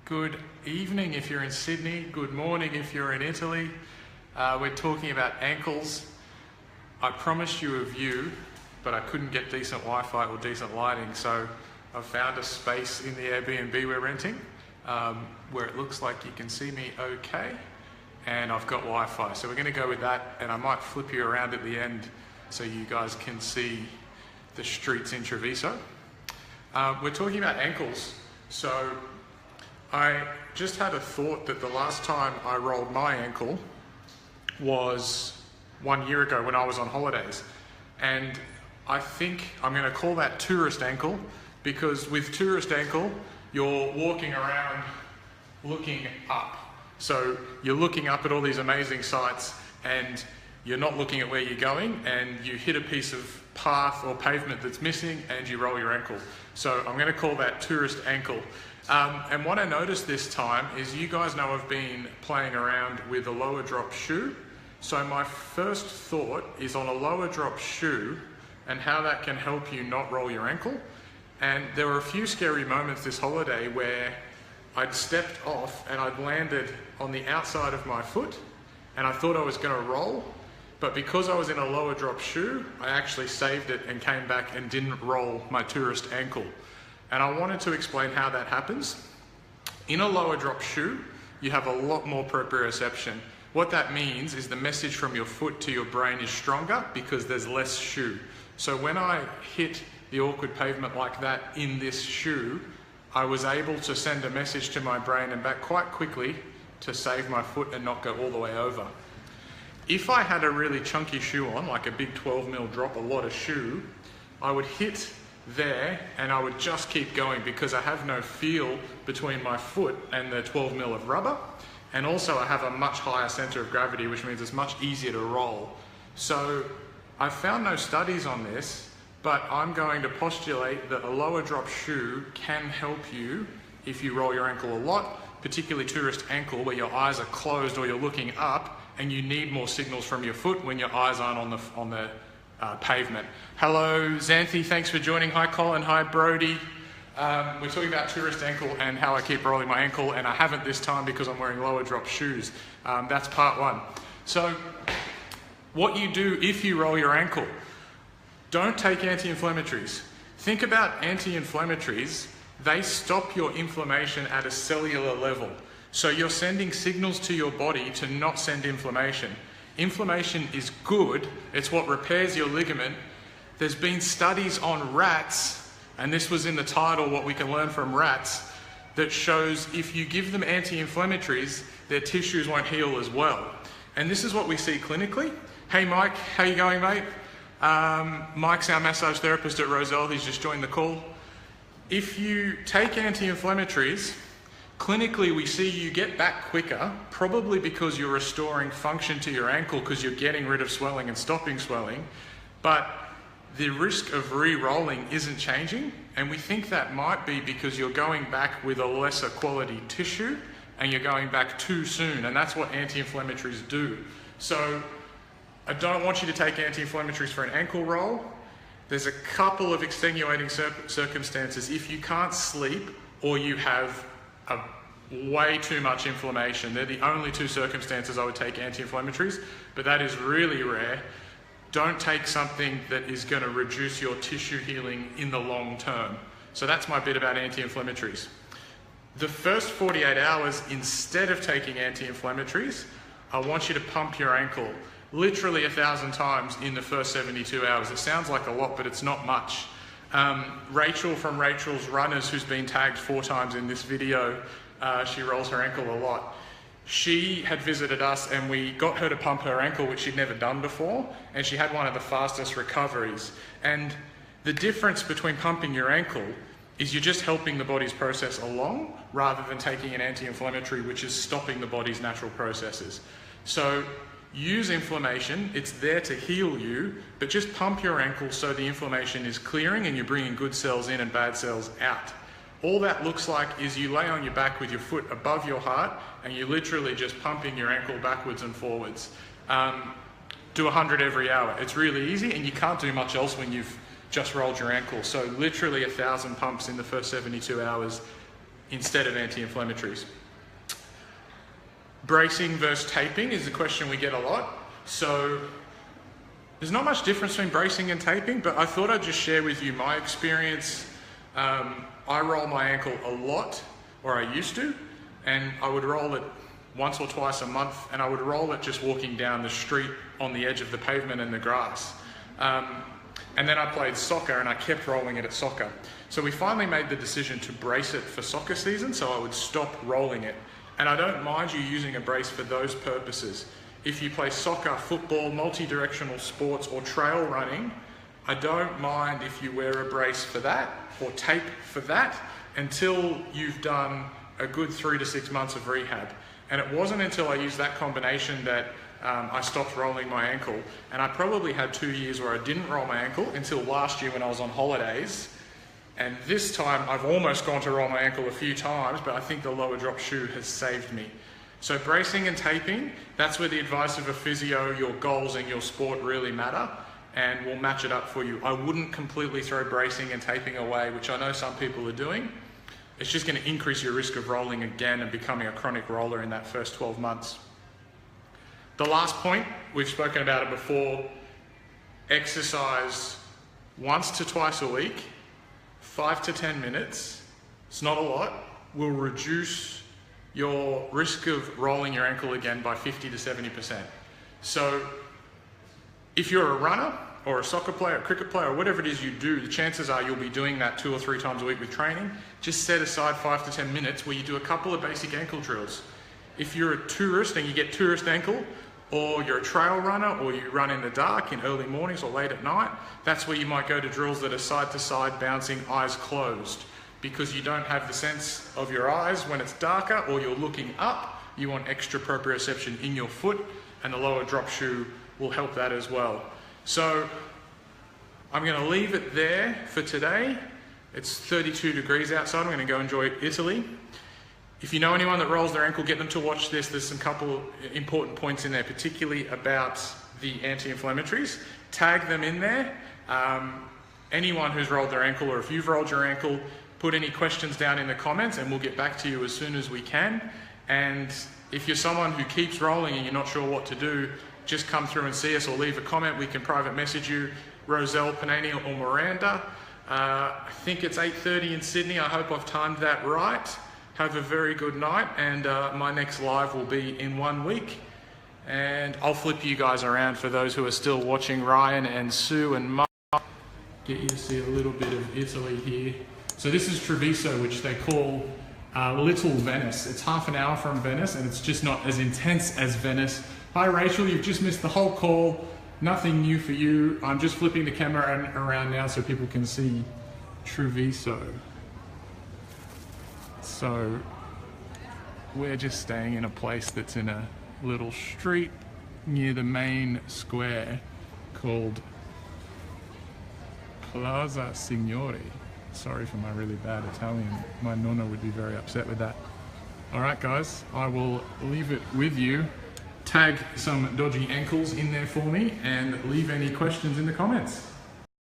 Good evening if you're in Sydney, good morning if you're in Italy. We're talking about ankles. I promised you a view, but I couldn't get decent Wi-Fi or decent lighting, so I've found a space in the Airbnb we're renting where it looks like you can see me okay, and I've got Wi-Fi. So we're going to go with that, and I might flip you around at the end so you guys can see the streets in Treviso. We're talking about ankles. So I just had a thought that the last time I rolled my ankle was 1 year ago when I was on holidays. And I think I'm going to call that tourist ankle, because with tourist ankle, you're walking around looking up. So you're looking up at all these amazing sights and you're not looking at where you're going, and you hit a piece of path or pavement that's missing and you roll your ankle. So I'm going to call that tourist ankle. And what I noticed this time is, you guys know I've been playing around with a lower drop shoe. So my first thought is on a lower drop shoe and how that can help you not roll your ankle. And there were a few scary moments this holiday where I'd stepped off and I'd landed on the outside of my foot and I thought I was going to roll, but because I was in a lower drop shoe, I actually saved it and came back and didn't roll my tourist ankle. And I wanted to explain how that happens. In a lower drop shoe, you have a lot more proprioception. What that means is the message from your foot to your brain is stronger because there's less shoe. So when I hit the awkward pavement like that in this shoe, I was able to send a message to my brain and back quite quickly to save my foot and not go all the way over. If I had a really chunky shoe on, like a big 12mm drop, a lot of shoe, I would hit there and I would just keep going because I have no feel between my foot and the 12mm of rubber. And also I have a much higher center of gravity, which means it's much easier to roll. So I found no studies on this, but I'm going to postulate that a lower drop shoe can help you if you roll your ankle a lot, particularly tourist ankle, where your eyes are closed or you're looking up and you need more signals from your foot when your eyes aren't on the pavement. Hello Xanthi, thanks for joining. Hi Colin, hi Brody. We're talking about tourist ankle and how I keep rolling my ankle, and I haven't this time because I'm wearing lower drop shoes. That's part one. So what you do if you roll your ankle, don't take anti-inflammatories. Think about anti-inflammatories. They stop your inflammation at a cellular level. So you're sending signals to your body to not send inflammation. Inflammation is good. It's what repairs your ligament. There's been studies on rats, and this was in the title, What We Can Learn from Rats, that shows if you give them anti-inflammatories, their tissues won't heal as well. And this is what we see clinically. Hey Mike, how you going, mate? Mike's our massage therapist at Roselle. He's just joined the call. If you take anti-inflammatories, clinically we see you get back quicker, probably because you're restoring function to your ankle because you're getting rid of swelling and stopping swelling, but the risk of re-rolling isn't changing, and we think that might be because you're going back with a lesser quality tissue and you're going back too soon, and that's what anti-inflammatories do. So I don't want you to take anti-inflammatories for an ankle roll. There's a couple of extenuating circumstances. If you can't sleep or you have way too much inflammation, they're the only two circumstances I would take anti-inflammatories, but that is really rare. Don't take something that is going to reduce your tissue healing in the long term. So that's my bit about anti-inflammatories. The first 48 hours, instead of taking anti-inflammatories, I want you to pump your ankle literally 1,000 times in the first 72 hours. It sounds like a lot, but it's not much. Rachel from Rachel's Runners, who's been tagged 4 times in this video, she rolls her ankle a lot. She had visited us and we got her to pump her ankle, which she'd never done before, and she had one of the fastest recoveries. And the difference between pumping your ankle is you're just helping the body's process along rather than taking an anti-inflammatory, which is stopping the body's natural processes. So use inflammation, it's there to heal you, but just pump your ankle so the inflammation is clearing and you're bringing good cells in and bad cells out. All that looks like is you lay on your back with your foot above your heart and you're literally just pumping your ankle backwards and forwards. Do 100 every hour. It's really easy, and you can't do much else when you've just rolled your ankle. So literally 1,000 pumps in the first 72 hours instead of anti-inflammatories. Bracing versus taping is a question we get a lot. So there's not much difference between bracing and taping, but I thought I'd just share with you my experience. I roll my ankle a lot, or I used to, and I would roll it once or twice a month, and I would roll it just walking down the street on the edge of the pavement and the grass. And then I played soccer and I kept rolling it at soccer. So we finally made the decision to brace it for soccer season, so I would stop rolling it. And I don't mind you using a brace for those purposes. If you play soccer, football, multi-directional sports, or trail running, I don't mind if you wear a brace for that or tape for that until you've done a good 3 to 6 months of rehab. And it wasn't until I used that combination that I stopped rolling my ankle. And I probably had 2 years where I didn't roll my ankle until last year when I was on holidays. And this time I've almost gone to roll my ankle a few times, but I think the lower drop shoe has saved me. So bracing and taping, that's where the advice of a physio, your goals and your sport really matter, and we'll match it up for you. I wouldn't completely throw bracing and taping away, which I know some people are doing. It's just going to increase your risk of rolling again and becoming a chronic roller in that first 12 months. The last point, we've spoken about it before, exercise once to twice a week, 5 to 10 minutes, it's not a lot, will reduce your risk of rolling your ankle again by 50 to 70%. So if you're a runner or a soccer player, a cricket player, or whatever it is you do, the chances are you'll be doing that 2 or 3 times a week with training. Just set aside 5 to 10 minutes where you do a couple of basic ankle drills. If you're a tourist and you get tourist ankle, or you're a trail runner, or you run in the dark in early mornings or late at night, that's where you might go to drills that are side to side, bouncing, eyes closed, because you don't have the sense of your eyes when it's darker or you're looking up. You want extra proprioception in your foot, and the lower drop shoe will help that as well. So I'm going to leave it there for today. It's 32 degrees outside. I'm going to go enjoy Italy. If you know anyone that rolls their ankle, get them to watch this. There's some couple important points in there, particularly about the anti-inflammatories. Tag them in there. Anyone who's rolled their ankle, or if you've rolled your ankle, put any questions down in the comments and we'll get back to you as soon as we can. And if you're someone who keeps rolling and you're not sure what to do, just come through and see us or leave a comment. We can private message you, Roselle, Panani or Miranda. I think it's 8:30 in Sydney. I hope I've timed that right. Have a very good night, and my next live will be in 1 week. And I'll flip you guys around for those who are still watching. Ryan and Sue and Mark, get you to see a little bit of Italy here. So this is Treviso, which they call Little Venice. It's half an hour from Venice, and it's just not as intense as Venice. Hi Rachel, you've just missed the whole call. Nothing new for you. I'm just flipping the camera around now so people can see Treviso. So we're just staying in a place that's in a little street near the main square called Plaza Signori. Sorry for my really bad Italian. My nonna would be very upset with that. All right, guys, I will leave it with you. Tag some dodgy ankles in there for me and leave any questions in the comments.